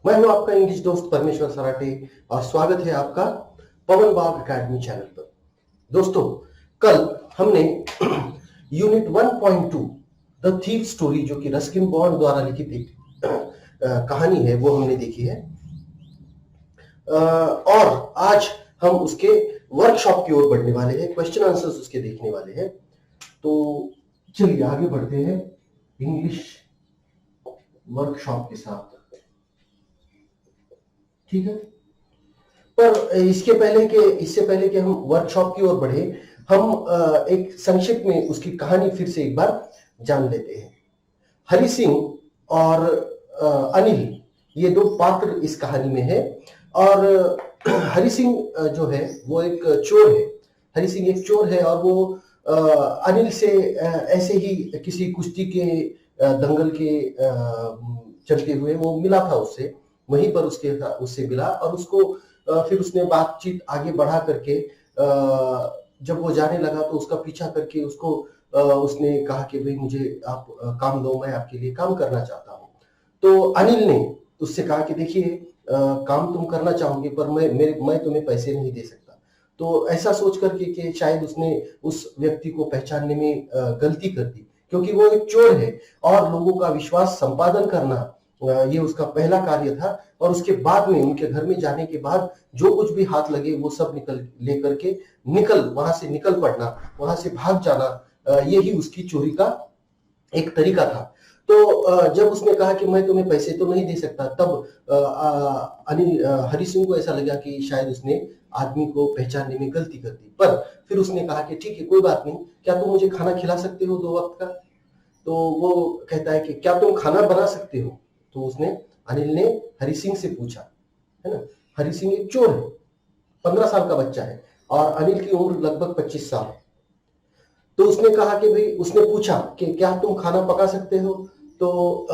मैं हूं आपका इंग्लिश दोस्त परमेश्वर सराटे और स्वागत है आपका पवन बाग एकेडमी चैनल पर। दोस्तों, कल हमने यूनिट 1.2 द थीफ स्टोरी, जो कि रस्किन बॉन्ड द्वारा लिखित एक कहानी है, वो हमने देखी है। और आज हम उसके वर्कशॉप की ओर बढ़ने वाले हैं, क्वेश्चन आंसर्स उसके देखने वाले हैं। तो चलिए आगे बढ़ते हैं इंग्लिश वर्कशॉप के साथ। ठीक है, पर इससे पहले कि हम वर्कशॉप की ओर बढ़े, हम एक संक्षिप्त में उसकी कहानी फिर से एक बार जान लेते हैं। हरि सिंह और अनिल, ये दो पात्र इस कहानी में है। और हरि सिंह जो है वो एक चोर है। हरि सिंह एक चोर है और वो अनिल से ऐसे ही किसी कुश्ती के दंगल के चलते हुए वो मिला था उससे, वहीं पर उससे मिला और उसको फिर उसने बातचीत आगे बढ़ा करके जब वो जाने लगा तो उसका पीछा करके उसको उसने कहा कि भाई मुझे आप काम दो, मैं आपके लिए काम करना चाहता हूँ। तो अनिल ने उससे कहा कि देखिए काम तुम करना चाहोगे पर मैं तुम्हें पैसे नहीं दे सकता। तो ऐसा सोच करके कि शायद उसने उस व्यक्ति को पहचानने में गलती कर दी, क्योंकि वो एक चोर है और लोगों का विश्वास संपादन करना ये उसका पहला कार्य था। और उसके बाद में उनके घर में जाने के बाद जो कुछ भी हाथ लगे वो सब वहां से निकल पड़ना, वहां से भाग जाना, यही उसकी चोरी का एक तरीका था। तो जब उसने कहा कि मैं तुम्हें पैसे तो नहीं दे सकता, तब हरि सिंह को ऐसा लगा कि शायद उसने आदमी को पहचानने में गलती कर दी। पर फिर उसने कहा कि ठीक है, कोई बात नहीं, क्या तुम मुझे खाना खिला सकते हो 2 वक्त का? तो वो कहता है कि क्या तुम खाना बना सकते हो? तो अनिल ने हरि सिंह से पूछा, है ना। हरि सिंह एक चोर है, 15 साल का बच्चा है और अनिल की उम्र लगभग 25 साल है। तो उसने कहा कि भाई, उसने पूछा कि क्या तुम खाना पका सकते हो? तो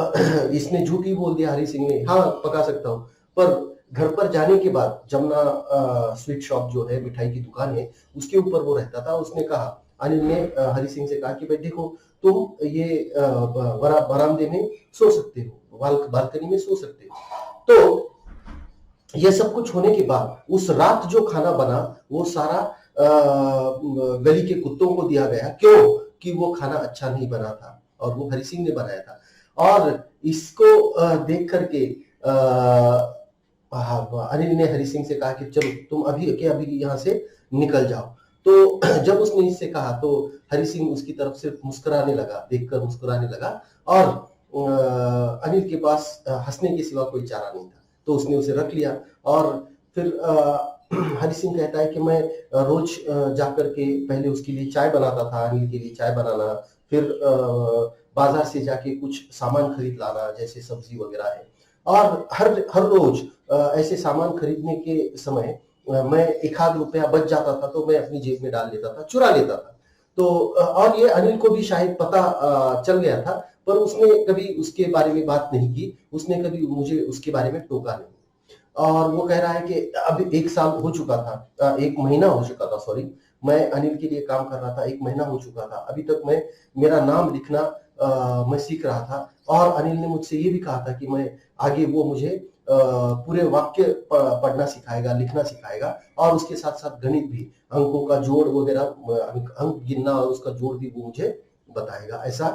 इसने झूठ ही बोल दिया, हरि सिंह ने, हाँ पका सकता हूँ। पर घर पर जाने के बाद जमुना स्वीट शॉप जो है, मिठाई की दुकान है, उसके ऊपर वो रहता था। उसने कहा, अनिल ने हरि सिंह से कहा कि भाई देखो, तुम ये बरामदे में सो सकते हो, बालकनी में सो सकते हो। तो ये सब कुछ होने के बाद उस रात जो खाना बना वो सारा गली के कुत्तों को दिया गया। क्यों? कि वो खाना अच्छा नहीं बना था और वो हरि सिंह ने बनाया था। और इसको देख करके अनिल ने हरि सिंह से कहा कि चलो तुम अभी यहाँ से निकल जाओ। तो जब उसने इससे कहा तो हरि सिंह उसकी तरफ से मुस्कुराने लगा, देखकर मुस्कुराने लगा। और अनिल के पास हंसने के सिवा कोई चारा नहीं था, तो उसने उसे रख लिया। और फिर हरि सिंह कहता है कि मैं रोज जाकर के पहले उसके लिए चाय बनाता था, अनिल के लिए चाय बनाना, फिर बाजार से जाके कुछ सामान खरीद लाना, जैसे सब्जी वगैरह है। और हर रोज ऐसे सामान खरीदने के समय मैं 1 आध रुपया बच जाता था तो मैं अपनी जेब में डाल लेता था, चुरा लेता था। तो और ये अनिल को भी शायद पता चल गया था, पर उसने कभी उसके बारे में बात नहीं की, उसने कभी मुझे उसके बारे में टोका नहीं। और वो कह रहा है कि अब 1 साल हो चुका था, 1 महीना हो चुका था, सॉरी, मैं अनिल के लिए काम कर रहा था, 1 महीना हो चुका था, अभी तक मैं मेरा नाम लिखना मैं सीख रहा था। और अनिल ने मुझसे ये भी कहा था कि मैं आगे वो मुझे पूरे वाक्य पढ़ना सिखाएगा, लिखना सिखाएगा, और उसके साथ साथ गणित भी, अंकों का जोड़ वगैरह, अंक गिनना और उसका जोड़ भी वो मुझे बताएगा। ऐसा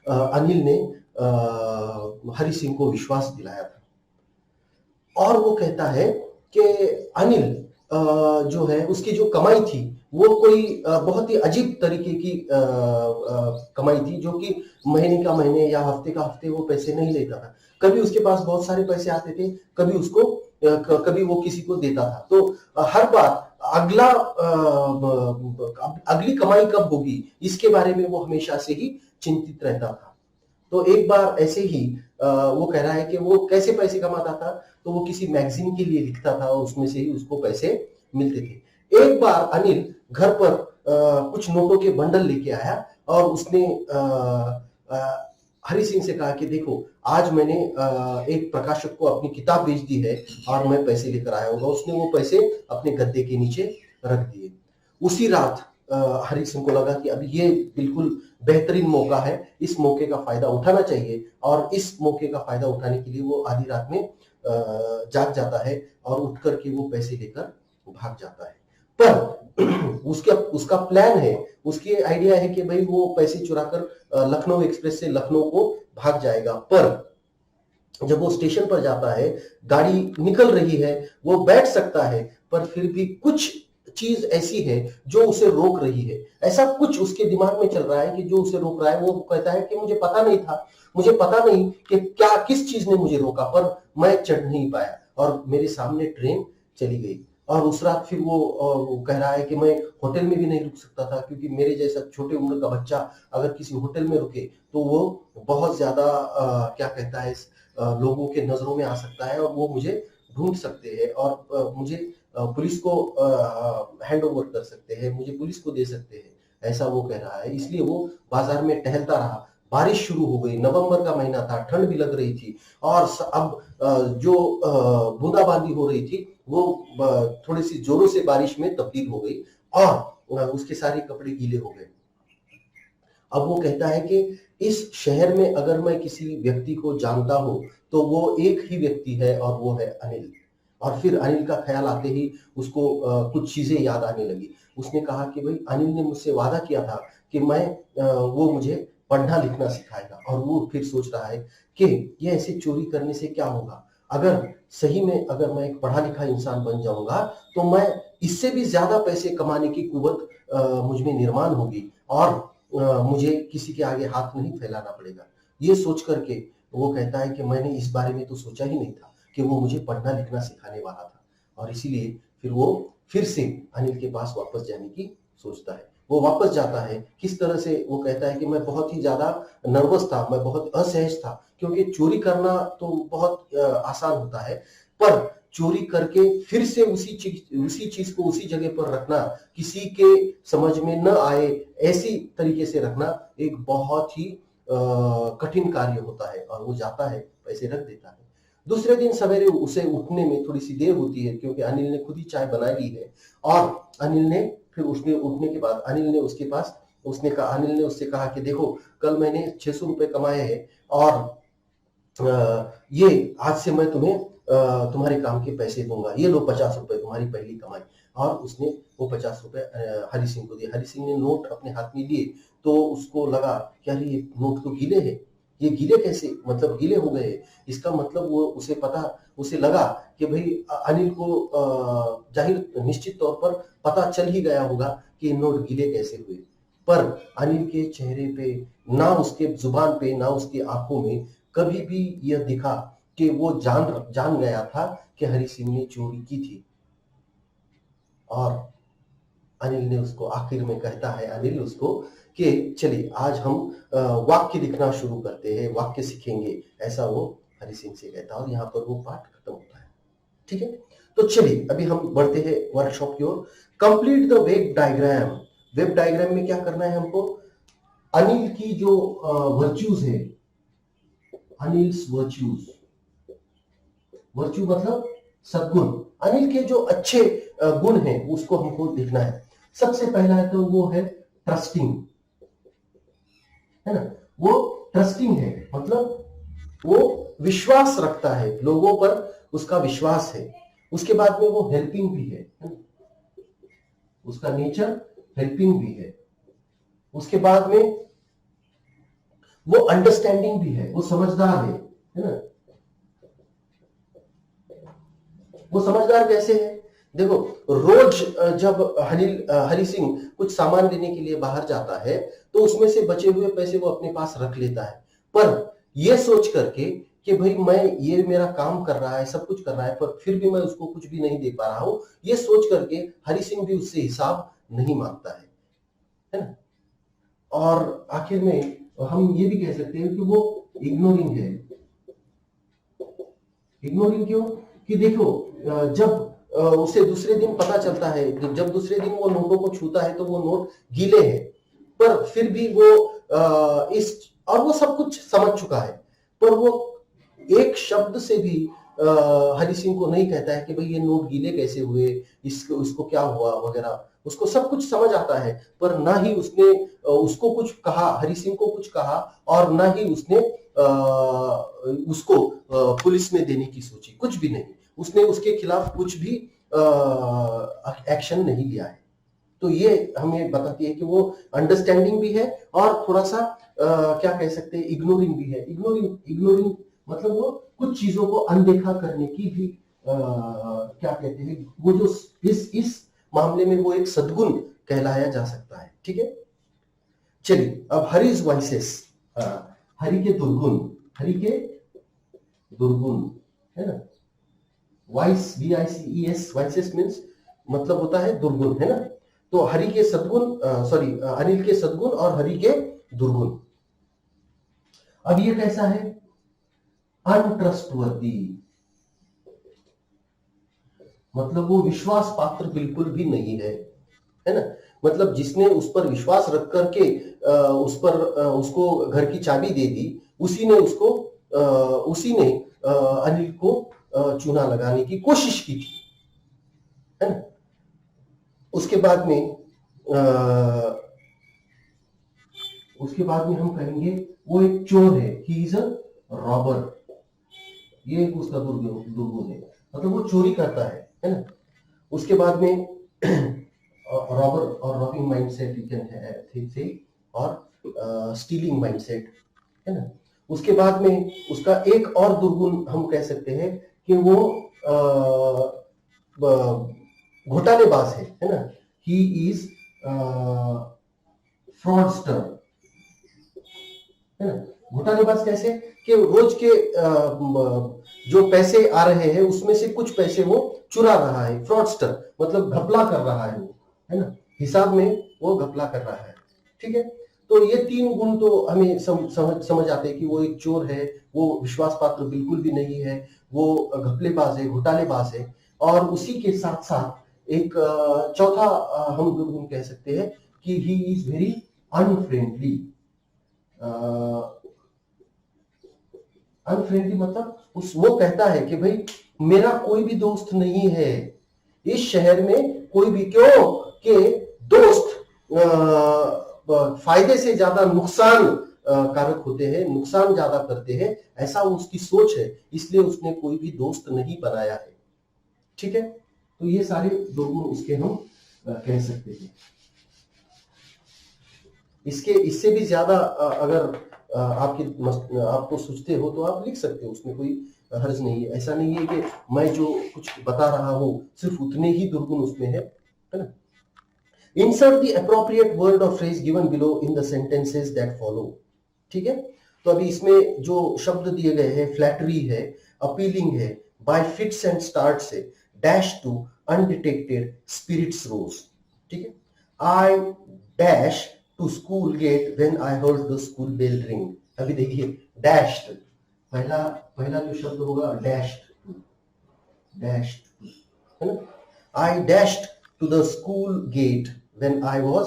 अनिल ने हरि सिंह को विश्वास दिलाया था। और वो कहता है कि अनिल जो है, उसकी जो कमाई थी वो कोई बहुत ही अजीब तरीके की कमाई थी, जो कि महीने का महीने या हफ्ते का हफ्ते वो पैसे नहीं लेता था। कभी उसके पास बहुत सारे पैसे आते थे, कभी वो किसी को देता था। तो हर बार अगली कमाई कब होगी इसके बारे में वो हमेशा से ही चिंतित रहता था। तो एक बार ऐसे ही वो कह रहा है कि वो कैसे पैसे कमाता था, तो वो किसी मैगजीन के लिए लिखता था और उसमें से ही उसको पैसे मिलते थे। एक बार अनिल घर पर कुछ नोटों के बंडल लेके आया और उसने हरि सिंह से कहा कि देखो, आज मैंने एक प्रकाशक को अपनी किताब बेच दी है और मैं पैसे लेकर आया होगा। उसने वो पैसे अपने गद्दे के नीचे रख दिए। उसी रात हरि सिंह को लगा कि अभी ये बिल्कुल बेहतरीन मौका है, इस मौके का फायदा उठाना चाहिए, और इस मौके का फायदा उठाने के लिए वो आधी रात में जाग जाता है और उठ करके वो पैसे लेकर भाग जाता है। पर उसका प्लान है, उसकी आइडिया है कि भाई वो पैसे चुराकर लखनऊ एक्सप्रेस से लखनऊ को भाग जाएगा। पर जब वो स्टेशन पर जाता है, गाड़ी निकल रही है, वो बैठ सकता है, पर फिर भी कुछ चीज ऐसी है जो उसे रोक रही है। ऐसा कुछ उसके दिमाग में चल रहा है कि जो उसे रोक रहा है। वो कहता है कि मुझे पता नहीं था, मुझे पता नहीं कि क्या किस चीज ने मुझे रोका, पर मैं चढ़ नहीं पाया और मेरे सामने ट्रेन चली गई। और उस रात फिर वो कह रहा है कि मैं होटल में भी नहीं रुक सकता था, क्योंकि मेरे जैसा छोटे उम्र का बच्चा अगर किसी होटल में रुके तो वो बहुत ज्यादा क्या कहता है, लोगों के नजरों में आ सकता है और वो मुझे ढूंढ सकते हैं और मुझे पुलिस को हैंड ओवर कर सकते हैं, मुझे पुलिस को दे सकते हैं, ऐसा वो कह रहा है। इसलिए वो बाजार में टहलता रहा। बारिश शुरू हो गई, नवंबर का महीना था, ठंड भी लग रही थी और अब जो बूंदाबांदी हो रही थी वो थोड़ी सी जोरों से बारिश में तब्दील हो गई और उसके सारे कपड़े गीले हो गए। अब वो कहता है कि इस शहर में अगर मैं किसी व्यक्ति को जानता हूं तो वो एक ही व्यक्ति है और वो है अनिल। और फिर अनिल का ख्याल आते ही उसको कुछ चीजें याद आने लगी। उसने कहा कि भाई अनिल ने मुझसे वादा किया था कि वो मुझे पढ़ना लिखना सिखाएगा। और वो फिर सोच रहा है कि ये ऐसे चोरी करने से क्या होगा, अगर सही में अगर मैं एक पढ़ा लिखा इंसान बन जाऊंगा तो मैं इससे भी ज्यादा पैसे कमाने की कुवत मुझ में निर्माण होगी और मुझे किसी के आगे हाथ नहीं फैलाना पड़ेगा। ये सोच करके वो कहता है कि मैंने इस बारे में तो सोचा ही नहीं था कि वो मुझे पढ़ना लिखना सिखाने वाला था। और इसीलिए फिर वो फिर से अनिल के पास वापस जाने की सोचता है। वो वापस जाता है। किस तरह से, वो कहता है कि मैं बहुत ही ज्यादा नर्वस था, मैं बहुत असहज था, क्योंकि चोरी करना तो बहुत आसान होता है, पर चोरी करके फिर से उसी चीज को उसी जगह पर रखना, किसी के समझ में न आए ऐसी तरीके से रखना एक बहुत ही कठिन कार्य होता है। और वो जाता है, पैसे रख देता है। दूसरे दिन सवेरे उसे उठने में थोड़ी सी देर होती है, क्योंकि अनिल ने खुद ही चाय बना ली है। और अनिल ने फिर उसने उठने के बाद अनिल ने उससे कहा कि देखो, कल मैंने 600 रुपए कमाए हैं और ये आज से मैं तुम्हें तुम्हारे काम के पैसे दूंगा, ये लो 50 रुपए तुम्हारी पहली कमाई। और उसने वो 50 रुपए हरि सिंह को दिए। हरि सिंह ने नोट अपने हाथ में लिए तो उसको लगा कि अरे ये नोट तो गीले हैं, ये गीले कैसे, मतलब गीले हो गए। इसका मतलब वो उसे लगा कि भाई अनिल को जाहिर निश्चित तौर पर पता चल ही गया होगा कि ये नोट गीले कैसे हुए। पर अनिल के चेहरे पे, ना उसके जुबान पे, ना उसकी आंखों में कभी भी यह दिखा कि वो जान गया था कि हरि सिंह ने चोरी की थी। और अनिल ने उसको आखिर में कहता है अनिल उसको कि चलिए आज हम वाक्य लिखना शुरू करते हैं, वाक्य सीखेंगे, ऐसा वो हरि सिंह से कहता है। और यहाँ पर वो पाठ खत्म होता है। ठीक है, तो चलिए अभी हम बढ़ते हैं वर्कशॉप की ओर। Complete the web diagram. Web diagram में क्या करना है हमको, अनिल की जो वर्च्यूज है, अनिल्स वर्च्यूज, वर्च्यू मतलब सद्गुण, अनिल के जो अच्छे गुण हैं उसको हमको लिखना है। सबसे पहला है तो वो है ट्रस्टिंग, है ना। वो ट्रस्टिंग है, मतलब वो विश्वास रखता है, लोगों पर उसका विश्वास है। उसके बाद में वो हेल्पिंग भी है ना? उसका नेचर हेल्पिंग भी है। उसके बाद में वो अंडरस्टैंडिंग भी है, वो समझदार है ना। वो समझदार कैसे है, देखो, रोज जब हरि सिंह कुछ सामान लेने के लिए बाहर जाता है तो उसमें से बचे हुए पैसे वो अपने पास रख लेता है। पर यह सोच करके कि भाई ये मेरा काम कर रहा है, सब कुछ कर रहा है, पर फिर भी मैं उसको कुछ भी नहीं दे पा रहा हूं, ये सोच करके हरि सिंह भी उससे हिसाब नहीं मांगता है ना। और आखिर में हम ये भी कह सकते हैं कि वो इग्नोरिंग है। इग्नोरिंग क्यों, कि देखो, जब उसे दूसरे दिन पता चलता है, जब दूसरे दिन वो नोटों को छूता है तो वो नोट गीले हैं, पर फिर भी वो और वो सब कुछ समझ चुका है, पर वो एक शब्द से भी हरि सिंह को नहीं कहता है कि भाई ये नोट गीले कैसे हुए, इसको क्या हुआ वगैरह। उसको सब कुछ समझ आता है, पर ना ही उसने उसको कुछ कहा, हरि सिंह को कुछ कहा, और ना ही उसने उसको पुलिस में देने की सोची, कुछ भी नहीं। उसने उसके खिलाफ कुछ भी एक्शन नहीं लिया है। तो ये हमें बताती है कि वो अंडरस्टैंडिंग भी है और थोड़ा सा क्या कह सकते हैं, इग्नोरिंग भी है। इग्नोरिंग मतलब वो कुछ चीजों को अनदेखा करने की भी क्या कहते हैं, वो जो इस मामले में वो एक सद्गुण कहलाया जा सकता है। ठीक है, चलिए अब हरीज वाइसेस, हरि के दुर्गुण, हरि के दुर्गुण है ना, वाइस VICES, वाइसेस मीन्स मतलब होता है दुर्गुण, है ना। तो हरि के सद्गुण, सॉरी अनिल के सद्गुण और हरि के दुर्गुण। अब ये कैसा है, अनट्रस्टवर्दी, मतलब वो विश्वास पात्र बिल्कुल भी नहीं है ना। मतलब जिसने उस पर विश्वास रख करके उस पर उसको घर की चाबी दे दी, उसी ने अनिल को चूना लगाने की कोशिश की थी, है ना। उसके बाद में हम कहेंगे वो एक चोर है, ही इज अ रॉबर, ये एक उसका दुर्गुण है, मतलब वो चोरी करता है ना। उसके बाद में रॉबर और robbing mindset you can say, और स्टीलिंग माइंडसेट, है ना। उसके बाद में उसका एक और दुर्गुण हम कह सकते हैं कि वो घोटालेबाज है ना। ही इज फ्रॉडस्टर, है ना। घोटालेबाज कैसे, कि रोज के जो पैसे आ रहे हैं उसमें से कुछ पैसे वो चुरा रहा है, फ्रॉडस्टर मतलब घपला कर रहा है वो, है ना, हिसाब में वो घपला कर रहा है। ठीक है, तो ये तीन गुण तो हमें समझ आते हैं कि वो एक चोर है, वो विश्वास पात्र बिल्कुल भी नहीं है, वो घपलेबाज है, घोटालेबाज है। और उसी के साथ साथ एक चौथा हम दुर्गुण कह सकते हैं कि he is very unfriendly. Unfriendly मतलब वो कहता है कि भाई मेरा कोई भी दोस्त नहीं है इस शहर में, कोई भी, क्यों कि दोस्त फायदे से ज्यादा नुकसान कारक होते हैं, नुकसान ज्यादा करते हैं, ऐसा उसकी सोच है, इसलिए उसने कोई भी दोस्त नहीं बनाया है। ठीक है, तो ये सारे दुर्गुण उसके हम कह सकते हैं। इससे भी ज्यादा अगर आपको सोचते हो तो आप लिख सकते हो, उसमें कोई हर्ज नहीं है। ऐसा नहीं है कि मैं जो कुछ बता रहा हूं सिर्फ उतने ही दुर्गुण उसमें है ना। इंसर्ट द अप्रोप्रिएट वर्ड और phrase given below in the sentences that follow. ठीक है, तो अभी इसमें जो शब्द दिए गए हैं, फ्लैटरी है, अपीलिंग है, बाय फिट्स एंड स्टार्ट्स है, dash to, undetected, spirits rose. ठीक है, I dash to school gate when I heard the school bell ring. अभी देखिए डैश्ड, पहला पहला जो शब्द होगा डैश्ड, डैश्ड, है ना। I dashed to the school gate when I was,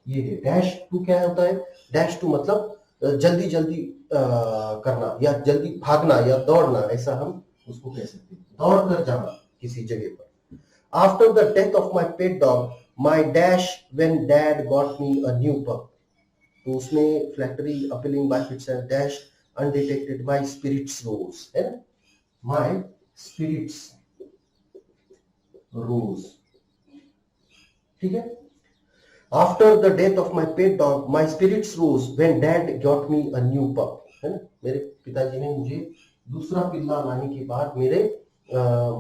ये है डैश टू। क्या होता है डैश टू, मतलब जल्दी जल्दी करना या जल्दी भागना या दौड़ना, ऐसा हम उसको कह सकते हैं, दौड़ कर जाना किसी जगह पर। After the death of my pet dog my dash when dad got me a new pup. तो उसमें flattery, appealing, by fits and dash, undetected, my spirits rose, है ना, माई स्पिरिट्स रोज। ठीक है, after the death of my pet dog my spirits rose when dad got me a new pup, है ना। मेरे पिताजी ने मुझे दूसरा पिल्ला लाने के बाद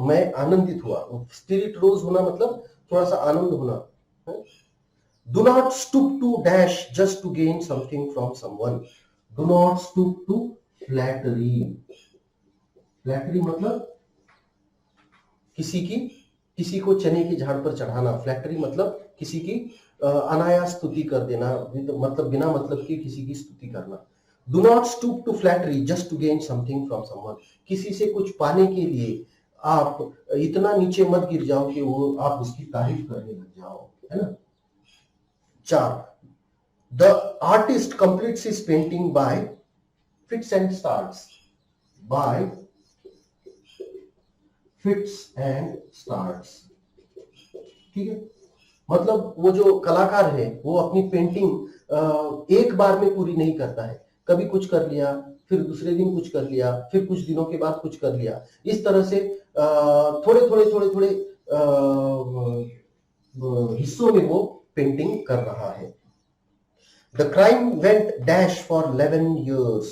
मैं आनंदित हुआ। स्पिरिट रोज होना मतलब थोड़ा सा आनंद होना। Do not stoop to dash just to gain something from someone. Do not stoop to flattery. Flattery मतलब किसी को चने की झाड़ पर चढ़ाना। फ्लैटरी मतलब किसी की अनायास स्तुति कर देना, मतलब बिना मतलब की किसी की स्तुति करना। Do not stoop to flattery just to gain something from someone. किसी से कुछ पाने के लिए आप इतना नीचे मत गिर जाओ कि वो आप उसकी तारीफ करने लग जाओ, है ना। 4, the artist completes his painting bye fits and starts. Bye fits and starts. ठीक है, मतलब वो जो कलाकार है वो अपनी पेंटिंग एक बार में पूरी नहीं करता है, कभी कुछ कर लिया, फिर दूसरे दिन कुछ कर लिया, फिर कुछ दिनों के बाद कुछ कर लिया, इस तरह से थोड़े थोड़े थोड़े थोड़े हिस्सों में वो पेंटिंग कर रहा है। The crime went dash for 11 years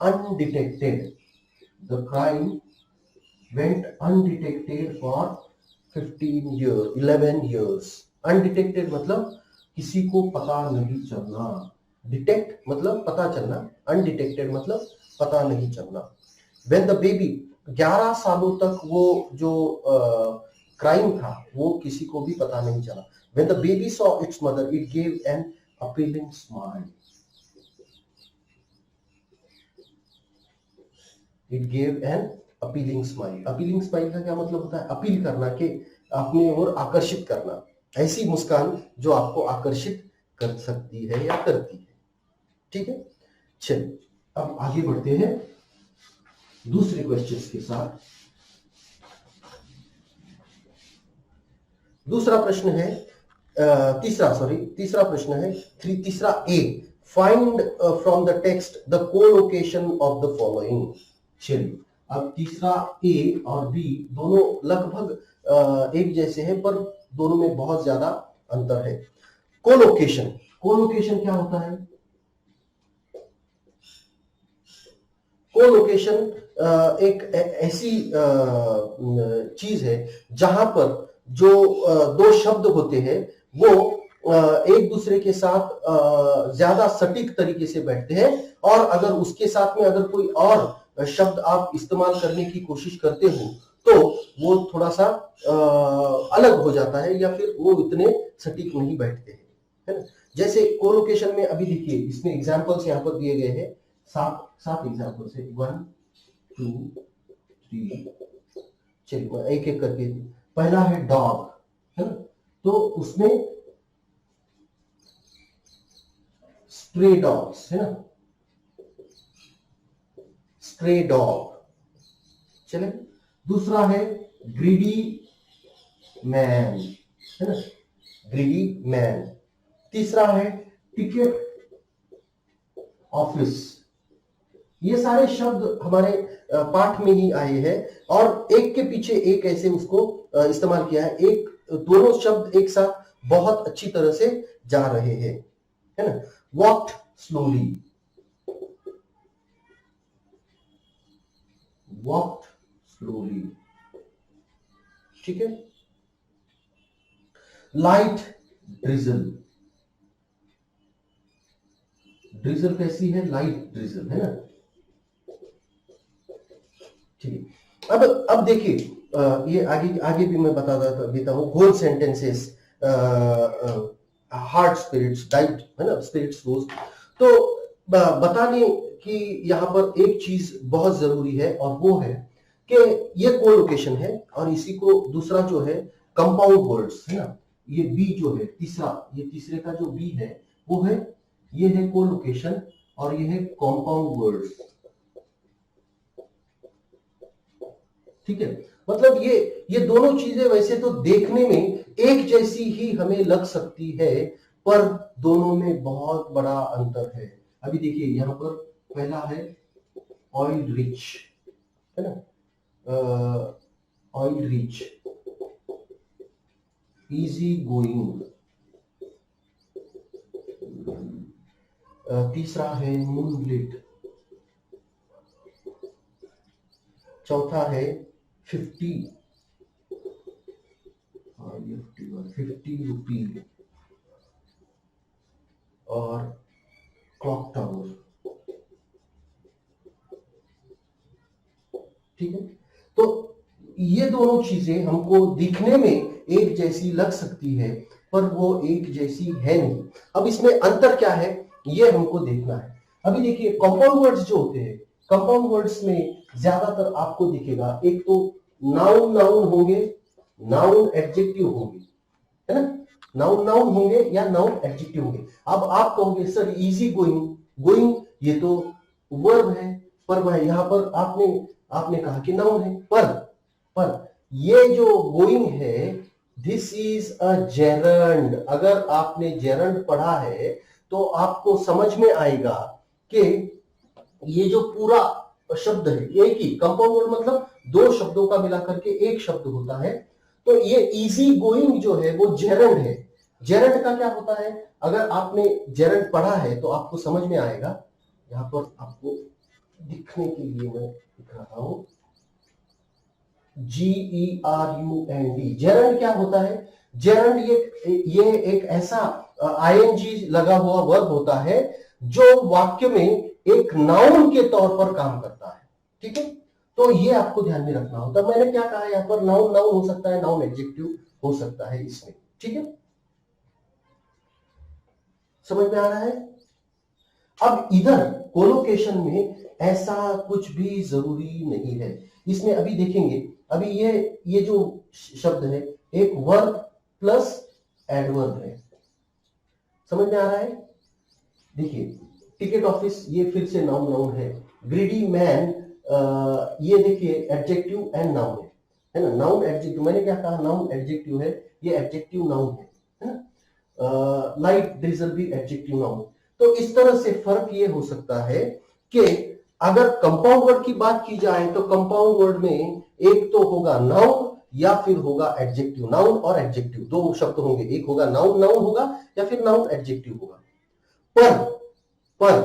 undetected. The crime went undetected for 15 years 11 years। Undetected मतलब किसी को पता नहीं चलना, डिटेक्ट मतलब पता चलना, अनडिटेक्टेड मतलब पता नहीं चलना। when the baby 11 सालों तक वो जो क्राइम था वो किसी को भी पता नहीं चला। when the baby saw its mother it gave an appealing smile। it gave an appealing smile. Appealing smile का क्या मतलब होता है? अपील करना, कि अपने ओर आकर्षित करना, ऐसी मुस्कान जो आपको आकर्षित कर सकती है या करती है। ठीक है, चलिए अब आगे बढ़ते हैं दूसरे क्वेश्चंस के साथ। दूसरा प्रश्न है तीसरा प्रश्न है तीसरा A, find from the text the collocation of the following. चलिए अब तीसरा ए और बी दोनों लगभग एक जैसे हैं, पर दोनों में बहुत ज्यादा अंतर है। कोलोकेशन, कोलोकेशन क्या होता है? कोलोकेशन एक ऐसी चीज है जहां पर जो दो शब्द होते हैं वो एक दूसरे के साथ ज्यादा सटीक तरीके से बैठते हैं, और अगर उसके साथ में अगर कोई और शब्द आप इस्तेमाल करने की कोशिश करते हो तो वो थोड़ा सा अलग हो जाता है, या फिर वो इतने सटीक नहीं बैठते हैं, है ना। जैसे कोलोकेशन में अभी देखिए इसमें एग्जांपल्स यहाँ पर दिए गए हैं, सात एग्जांपल्स है, 1 2 3। चलिए मैं एक एक करके, पहला है डॉग, है ना, तो उसमें स्ट्रे डॉग्स है ना, स्ट्रे डॉग। चले, दूसरा है ग्रीडी मैन, है ना, ग्रीडी मैन। तीसरा है टिकट ऑफिस। ये सारे शब्द हमारे पाठ में ही आए हैं और एक के पीछे एक ऐसे उसको इस्तेमाल किया है। एक दोनों शब्द एक साथ बहुत अच्छी तरह से जा रहे हैं, है ना। वॉक्ड स्लोली, वॉक्ड स्लोली, ठीक है। लाइट ड्रिजल, ड्रिजल कैसी है? लाइट ड्रिजल, है ना, ठीक है। अब देखिए ये आगे आगे भी मैं देता हूँ। Whole sentences, heart spirits diet, है ना, स्पिरिट्स रोज। तो बताने की यहाँ पर एक चीज बहुत जरूरी है और वो है कि ये कोलोकेशन है और इसी को दूसरा जो है कंपाउंड वर्ड्स, है ना। ये बी जो है तीसरा, ये तीसरे का जो बी है वो है, ये है कोलोकेशन और ये है कंपाउंड वर्ड्स, ठीक है। मतलब ये दोनों चीजें वैसे तो देखने में एक जैसी ही हमें लग सकती है, पर दोनों में बहुत बड़ा अंतर है। अभी देखिए यहां पर पहला है ऑयल रिच, है ना, ऑयल रिच, इजी गोइंग। तीसरा है मूनलिट। चौथा है 50 रुपी और क्लॉक टावर, ठीक है। तो ये दोनों चीजें हमको दिखने में एक जैसी लग सकती है, पर वो एक जैसी है नहीं। अब इसमें अंतर क्या है ये हमको देखना है। अभी देखिए कंपाउंड वर्ड्स जो होते हैं, कंपाउंड वर्ड्स में ज्यादातर आपको दिखेगा एक तो नाउन होंगे, नाउन एडजेक्टिव होंगे, है ना, नाउन होंगे या नाउन एडजेक्टिव होंगे। अब आप कहोगे सर इजी गोइंग, गोइंग ये तो वर्ब है, पर यहां पर आपने कहा कि नाउन है, पर ये जो गोइंग है दिस इज अ जेरंड। अगर आपने जेरंड पढ़ा है तो आपको समझ में आएगा कि ये जो पूरा शब्द है, एक ही कंपाउंड वर्ड मतलब दो शब्दों का मिलाकर के एक शब्द होता है। तो ये इजी गोइंग जो है वो जेरंड है। जेरंड का क्या होता है, अगर आपने जेरंड पढ़ा है तो आपको समझ में आएगा। यहां पर आपको दिखने के लिए मैं दिख रहा हूं, GERUND। जेरंड क्या होता है, जेरंड ये एक ऐसा ING लगा हुआ वर्ब होता है जो वाक्य में एक नाउन के तौर पर काम करता है। ठीक है, तो ये आपको ध्यान में रखना होता है। मैंने क्या कहा, यहां पर नाउन नाउन हो सकता है, नाउन एडजेक्टिव हो सकता है इसमें। ठीक है, समझ में आ रहा है। अब इधर कोलोकेशन में ऐसा कुछ भी जरूरी नहीं है। इसमें अभी देखेंगे, अभी ये जो शब्द है एक वर्ब प्लस एडवर्ब है। समझ में आ रहा है। देखिए, टिकट ऑफिस ये फिर से नाउन नाउन है। ग्रीडी मैन ये देखिए एडजेक्टिव एंड नाउन है ना। नाउन एडजेक्टिव, मैंने क्या कहा, नाउन एडजेक्टिव है, ये एडजेक्टिव नाउन है ना। लाइट ड्रिजल भी एडजेक्टिव नाउन। तो इस तरह से फर्क ये हो सकता है कि अगर कंपाउंड वर्ड की बात की जाए तो कंपाउंड वर्ड में एक तो होगा नाउन या फिर होगा एडजेक्टिव। नाउन और एडजेक्टिव दो शब्द होंगे, एक होगा नाउन नाउन होगा या फिर नाउन एडजेक्टिव होगा। पर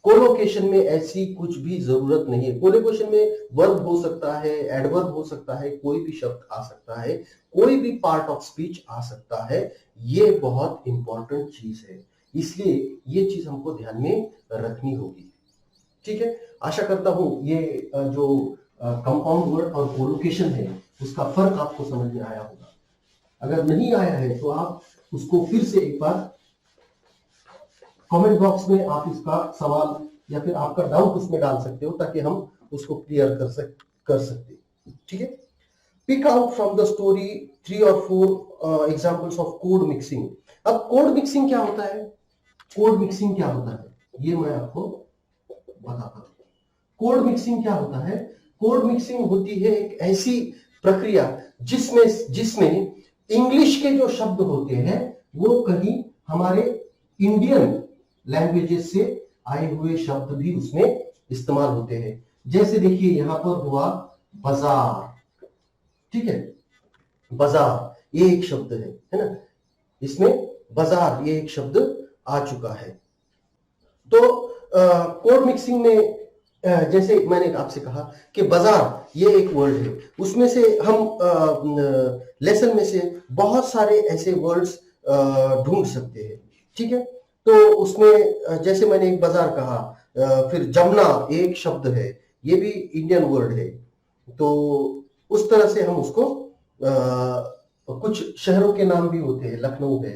कोलोकेशन में ऐसी कुछ भी जरूरत नहीं है। कोलोकेशन में वर्ब हो सकता है, एडवर्ब हो सकता है, कोई भी शब्द आ सकता है, कोई भी पार्ट ऑफ स्पीच आ सकता है। ये बहुत इंपॉर्टेंट चीज है, इसलिए ये चीज हमको ध्यान में रखनी होगी। ठीक है, आशा करता हूं ये जो कंपाउंड वर्ड और कोलोकेशन है उसका फर्क आपको समझ में आया होगा। अगर नहीं आया है तो आप उसको फिर से एक बार कमेंट बॉक्स में आप इसका सवाल या फिर आपका डाउट उसमें डाल सकते हो ताकि हम उसको क्लियर कर सकते। ठीक है, pick out from the story 3 or 4 examples of code mixing. अब कोड मिक्सिंग क्या होता है, कोड मिक्सिंग क्या होता है ये मैं आपको बताता हूं। कोड मिक्सिंग क्या होता है, कोड मिक्सिंग होती है एक ऐसी प्रक्रिया जिसमें इंग्लिश के जो शब्द होते हैं वो कहीं हमारे इंडियन लैंग्वेजेस से आए हुए शब्द भी उसमें इस्तेमाल होते हैं। जैसे देखिए यहां पर हुआ बाजार। ठीक है, बाजार ये एक शब्द है ना, इसमें बाजार ये एक शब्द आ चुका है। तो कोड मिक्सिंग में जैसे मैंने आपसे कहा कि बाजार ये एक वर्ड है, उसमें से हम लेसन में से बहुत सारे ऐसे वर्ड्स ढूंढ सकते हैं। ठीक है, तो उसमें जैसे मैंने एक बाजार कहा, फिर जमुना एक शब्द है, ये भी इंडियन वर्ड है। तो उस तरह से हम उसको कुछ शहरों के नाम भी होते हैं, लखनऊ है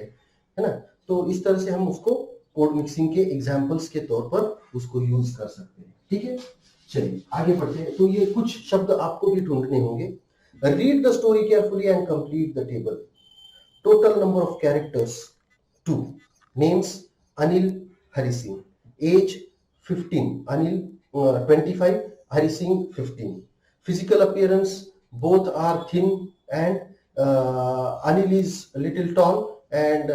ना। तो इस तरह से हम उसको कोड मिक्सिंग के एग्जाम्पल्स के तौर पर उसको यूज कर सकते हैं। ठीक है, चलिए आगे बढ़ते हैं। तो ये कुछ शब्द आपको भी ढूंढने होंगे। Read the story carefully and complete the table. Total number of characters 2। Names Anil, Hari Singh. Age 15, Anil 25, Hari Singh 15। Physical appearance, both are thin and Anil is little tall and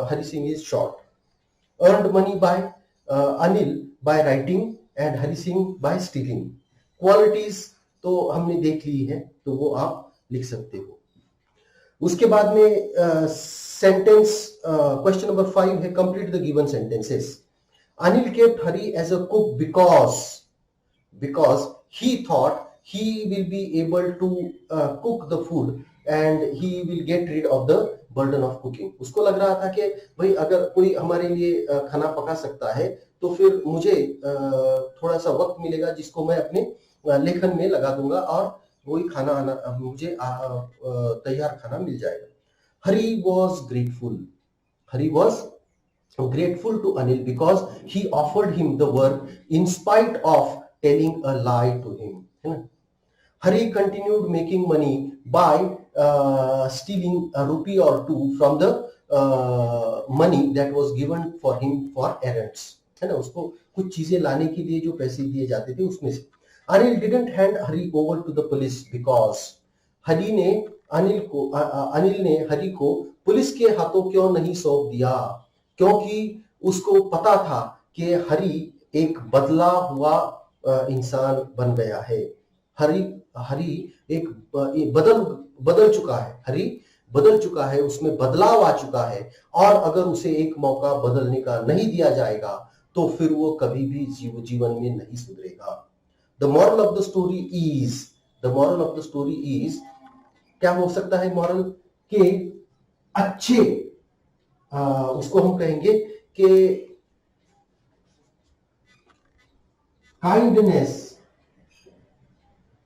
Hari Singh is short. Earned money by Anil by writing and Hari Singh by stealing. Qualities तो हमने देख ली है, तो वो आप लिख सकते हो। उसके बाद में सेंटेंस क्वेश्चन नंबर 5 है, complete the given sentences. Anil kept Hari as a cook because he thought he will be able to cook the food and he will get rid of the burden of cooking. उसको लग रहा था कि भाई अगर कोई हमारे लिए खाना पका सकता है तो फिर मुझे थोड़ा सा वक्त मिलेगा जिसको मैं अपने लेखन में लगा दूंगा और वही खाना मुझे तैयार खाना मिल जाएगा। Hari was grateful to Anil because he offered him the work in spite of telling a lie to him. Hari continued making money by stealing a rupee or two from the money that was given for him for errands. है ना, उसको कुछ चीजें लाने के लिए जो पैसे दिए जाते थे उसमें से। Anil didn't hand Hari over to the police because हरी ने अनिल ने हरि को पुलिस के हाथों क्यों नहीं सौंप दिया? क्योंकि उसको पता था कि हरि एक बदला हुआ इंसान बन गया है। हरि हरि एक बदल बदल चुका है। हरि बदल चुका है, उसमें बदलाव आ चुका है, और अगर उसे एक मौका बदलने का नहीं दिया जाएगा तो फिर वो कभी भी जीवन में नहीं सुधरेगा। The moral of the story is the moral of the story is क्या हो सकता है मॉरल? के अच्छे उसको हम कहेंगे कि काइंडनेस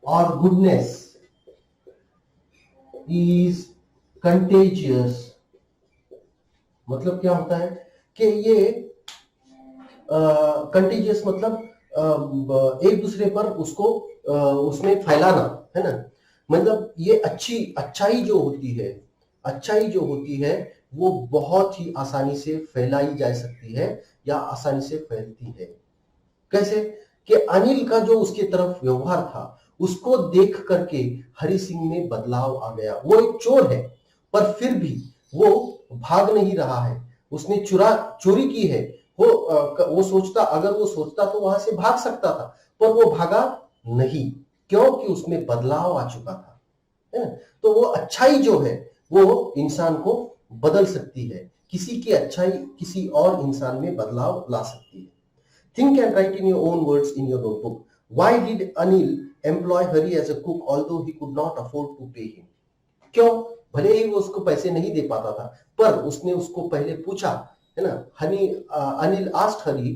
और गुडनेस इज कंटेजियस। मतलब क्या होता है कि ये कंटेजियस मतलब एक दूसरे पर उसको उसमें फैलाना, है ना। मतलब ये अच्छाई जो होती है वो बहुत ही आसानी से फैलाई जा सकती है या आसानी से फैलती है। कैसे? कि अनिल का जो उसके तरफ व्यवहार था उसको देख करके हरि सिंह में बदलाव आ गया। वो एक चोर है पर फिर भी वो भाग नहीं रहा है। उसने चोरी की है। वो सोचता, अगर वो सोचता तो वहां से भाग सकता था, पर वो भागा नहीं, क्योंकि उसमें बदलाव आ चुका था, है ना। तो वो अच्छाई जो है वो इंसान को बदल सकती है। किसी की अच्छाई किसी और इंसान में बदलाव ला सकती है। Think and write in your own words in your notebook. Why did Anil employ Hari as a cook although he could not afford to pay him? क्यों? भले ही वो उसको पैसे नहीं दे पाता था, पर उसने उसको पहले पूछा, है ना। Anil asked Hari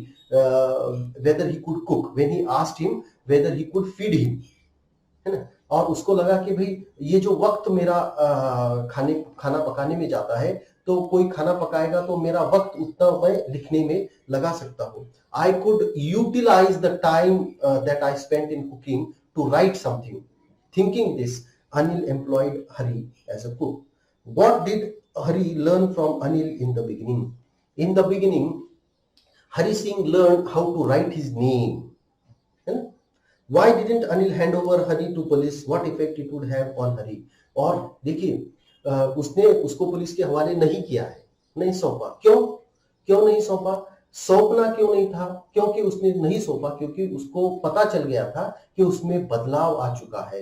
whether he could cook when he asked him whether he could feed him, है ना। और उसको लगा कि भाई ये जो वक्त मेरा खाना पकाने में जाता है, तो कोई खाना पकाएगा तो मेरा वक्त उतना मैं लिखने में लगा सकता हूँ। I could utilize the time that I spent in cooking to write something. Thinking this, Anil employed Hari as a cook. What did Hari learn from Anil in the beginning? In the beginning, Hari Singh learned how to write his name. है ना? Why didn't Anil hand over Hari to police? What effect it would have on Hari? और देखिए उसने उसको police के हवाले नहीं किया है, नहीं सौंपा। क्यों नहीं सौंपा? सौंपना क्यों नहीं था? क्योंकि उसने नहीं सौंपा क्योंकि उसको पता चल गया था कि उसमें बदलाव आ चुका है।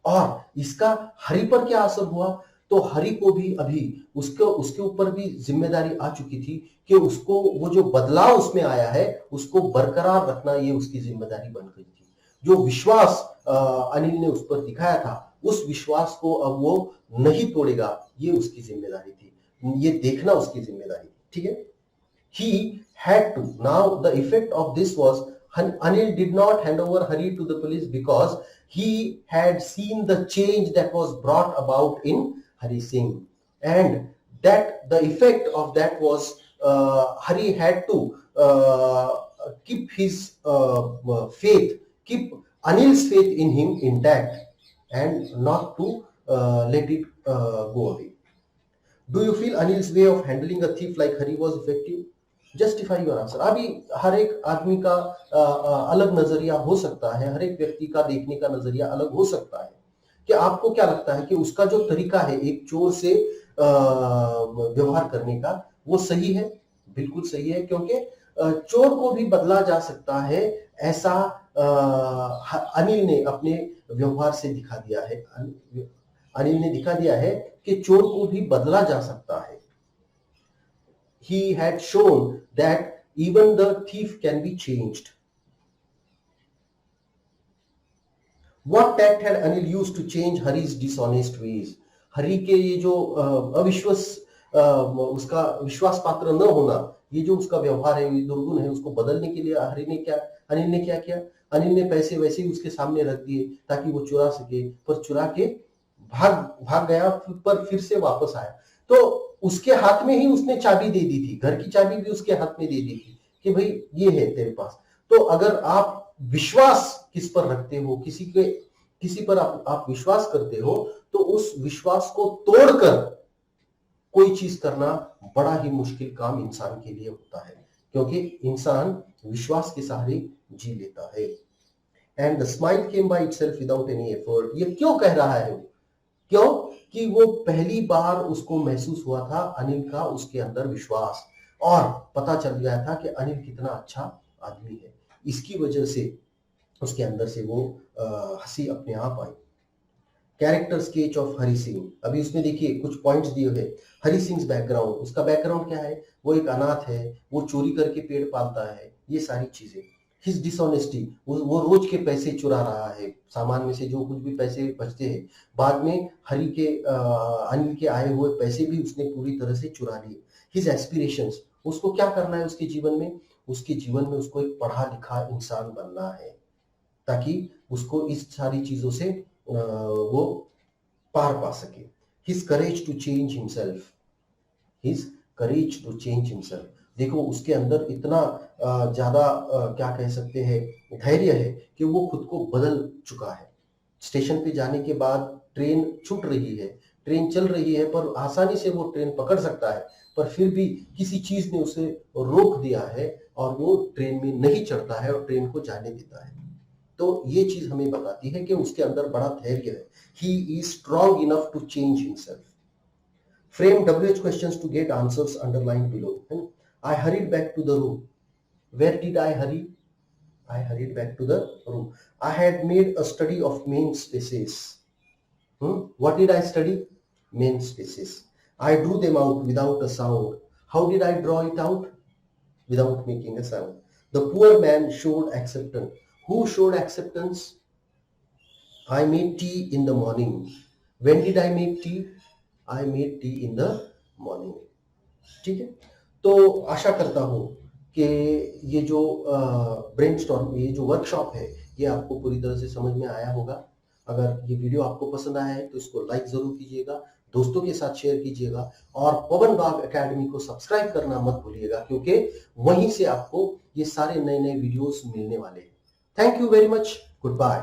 और इसका हरि पर क्या असर हुआ? तो हरि को भी अभी उसके ऊपर भी जिम्मेदारी आ चुकी थी कि उसको वो जो बदलाव उसमें आया है उसको बरकरार रखना, ये उसकी जिम्मेदारी बन गई थी। जो विश्वास अनिल ने उस पर दिखाया था, उस विश्वास को अब वो नहीं तोड़ेगा, ये उसकी जिम्मेदारी थी, ये देखना उसकी जिम्मेदारी थी। ठीक है। He had to. Now the effect of this was Anil did not hand over Hari to the police because he had seen the change that was brought about in Hari Singh, and that the effect of that was Hari had to keep his faith, keep Anil's faith in him intact, and not to let it go away. Do you feel Anil's way of handling a thief like Hari was effective? Justify your answer. अभी हर एक आदमी का अलग नजरिया हो सकता है, हर एक व्यक्ति का देखने का नजरिया अलग हो सकता है। कि आपको क्या लगता है कि उसका जो तरीका है एक चोर से व्यवहार करने का, वो सही है? बिल्कुल सही है, क्योंकि चोर को भी बदला जा सकता है, ऐसा अनिल ने अपने व्यवहार से दिखा दिया है। अनिल ने दिखा दिया है कि चोर को भी बदला जा सकता है। He had shown that even the thief can be changed. What tact had Anil used to change Hari's dishonest ways? Hari के ये जो उसका विश्वास पात्र न होना, ये जो उसका व्यवहार है, ये दुर्गुण है, उसको बदलने के लिए अनिल ने क्या किया? अनिल ने पैसे वैसे ही उसके सामने रख दिए ताकि वो चुरा सके, पर चुरा के भाग गया, पर फिर से वापस आया। तो उसके हाथ में ही उसने चाबी दे दी थी, घर की चाबी भी उसके हाथ में दे दी थी कि भाई ये है तेरे पास। तो अगर आप विश्वास किस पर रखते हो, किसी पर आप विश्वास करते हो, तो उस विश्वास को तोड़कर कोई चीज करना बड़ा ही मुश्किल काम इंसान के लिए होता है, क्योंकि इंसान विश्वास के सहारे जी लेता है। And the smile came by itself without any effort. ये क्यों कह रहा है? क्यों? कि वो पहली बार उसको महसूस हुआ था अनिल का उसके अंदर विश्वास, और पता चल गया था कि अनिल कितना अच्छा आदमी है। इसकी वजह से उसके अंदर से वो हंसी अपने आप आई। Character sketch of Hari Singh, अभी उसमें देखिए कुछ पॉइंट्स दिए हुए। हरि सिंह बैकग्राउंड, उसका बैकग्राउंड क्या है, वो एक अनाथ है, वो चोरी करके पेड़ पालता है, ये सारी चीजें। हिज डिसऑनेस्टी, वो रोज के पैसे चुरा रहा है, सामान में से जो कुछ भी पैसे बचते हैं, बाद में हरि के अनिल के आए हुए पैसे भी उसने पूरी तरह से चुरा लिए। हिज एस्पिरेशंस, उसको क्या करना है उसके जीवन में, उसके जीवन में उसको एक पढ़ा लिखा इंसान बनना है, ताकि उसको इस सारी चीजों से वो पार पा सके। His courage to change himself, his courage to change himself, देखो उसके अंदर इतना ज्यादा क्या कह सकते हैं धैर्य है कि वो खुद को बदल चुका है। स्टेशन पे जाने के बाद ट्रेन छूट रही है, ट्रेन चल रही है, पर आसानी से वो ट्रेन पकड़ सकता है, पर फिर भी किसी चीज ने उसे रोक दिया है और वो ट्रेन में नहीं चढ़ता है और ट्रेन को जाने देता है। तो ये चीज हमें बताती है कि उसके अंदर बड़ा धैर्य है। He is strong enough to change himself. Frame WH questions to get answers underlined below. I hurried back to the room. Where did I hurry? I hurried back to the room. I had made a study of main spaces. What did I study? Main spaces. I drew them out without a sound. How did I draw it out? Without making a sound. The poor man showed acceptance. Who showed acceptance? I made tea in the morning. When did I make tea? I made tea in the morning. ठीक है, तो आशा करता हूँ कि ये जो brainstorm, ये जो वर्कशॉप है, ये आपको पूरी तरह से समझ में आया होगा। अगर ये वीडियो आपको पसंद आया है तो इसको लाइक जरूर कीजिएगा, दोस्तों के साथ शेयर कीजिएगा, और पवन बाग एकेडमी को सब्सक्राइब करना मत भूलिएगा, क्योंकि वहीं से आपको ये सारे नए नए वीडियोस मिलने वाले हैं। Thank you very much, good bye.